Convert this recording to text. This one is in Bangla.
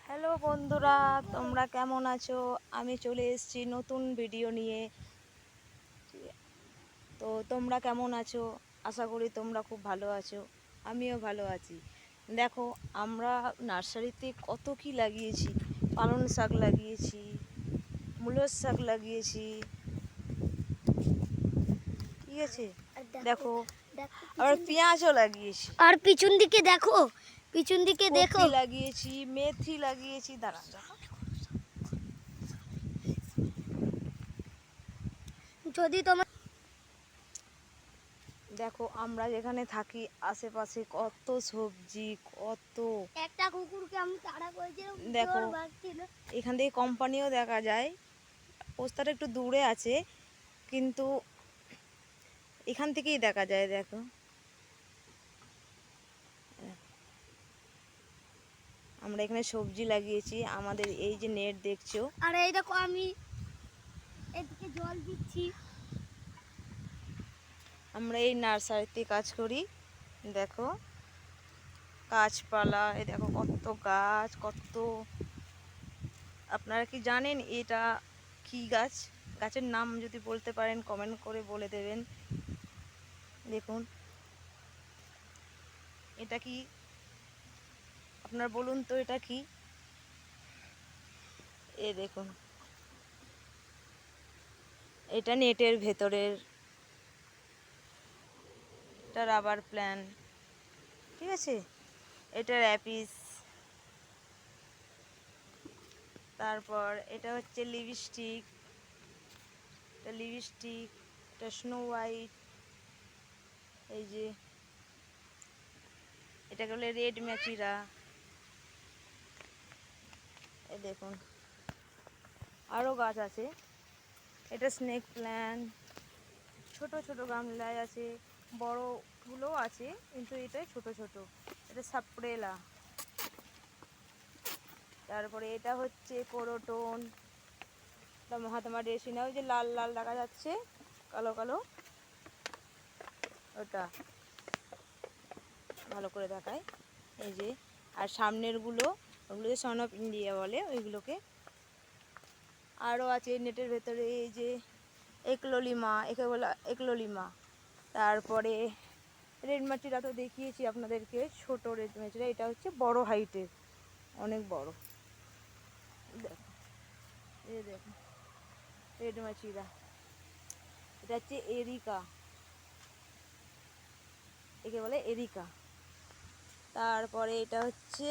হ্যালো বন্ধুরা, তোমরা কেমন আছো? আমি চলে এসেছি নতুন ভিডিও নিয়ে। তো তোমরা কেমন আছো? আশা করি তোমরা খুব ভালো আছো। আমিও ভালো আছি। দেখো, আমরা নার্সারিতে কত কি লাগিয়েছি। পালং শাক লাগিয়েছি, মূলোর শাক লাগিয়েছি, ঠিক আছে? দেখো, আবার পেঁয়াজও লাগিয়েছি, আর পিছন দিকে দেখো, পিছন দিকে দেখো, কপি লাগিয়েছি, মেথি লাগিয়েছি। দাঁড়ান, যদি তোমার দেখো আমরা যেখানে থাকি আশেপাশে কত সবজি, কত। একটা কুকুরকে আমি তাড়া করেছিলাম, দেখো, জোর ভাগছিল। এখান থেকে কোম্পানিও দেখা যায়। পোস্টারটা একটু দূরে আছে, কিন্তু এখান থেকেই দেখা যায়। দেখো, আমরা এখানে সবজি লাগিয়েছি। আমাদের এই যে নেট দেখছো, আর এই দেখো আমি এদিকে জল দিচ্ছি। আমরা এই নার্সারিতে কাজ করি। দেখো, গাছপালা, এই দেখো কত গাছ, কত। আপনারা কি জানেন এটা কি গাছ? গাছের নাম যদি বলতে পারেন কমেন্ট করে বলে দেবেন। দেখুন, এটা কি? আপনার বলুন তো, এটা কি? এ দেখুন, এটা নেটের ভেতরের, এটা রাবার প্ল্যান্ট, ঠিক আছে? এটা অ্যাপিস। তারপর এটা হচ্ছে লিপস্টিক, এটা স্নো হোয়াইট। এই যে এটাকে বলে রেড ম্যাচিরা। এই দেখুন, আরও গাছ আছে। এটা স্নেক প্ল্যান্ট, ছোট ছোট গামলায় আছে, বড়গুলোও আছে, কিন্তু এটা ছোট ছোট। এটা সাপ্রেলা। তারপরে এটা হচ্ছে কোরোটন, এটা মহাত্মা রেসিনা। ওই যে লাল লাল দেখা যাচ্ছে, কালো কালো, ওটা ভালো করে দেখায়। এই যে, আর সামনেরগুলো, ওগুলোকে সন অফ ইন্ডিয়া বলে ওইগুলোকে। আরও আছে নেটের ভেতরে, এই যে একললিমা, একে বলা একললিমা। তারপরে রেড মাটিরা তো দেখিয়েছি আপনাদেরকে, ছোট রেড মাটিরা। এটা হচ্ছে বড় হাইটের, অনেক বড়। দেখো, এই দেখো রেড মাচিরা। এটা হচ্ছে এরিকা, একে বলে এরিকা। তারপরে এটা হচ্ছে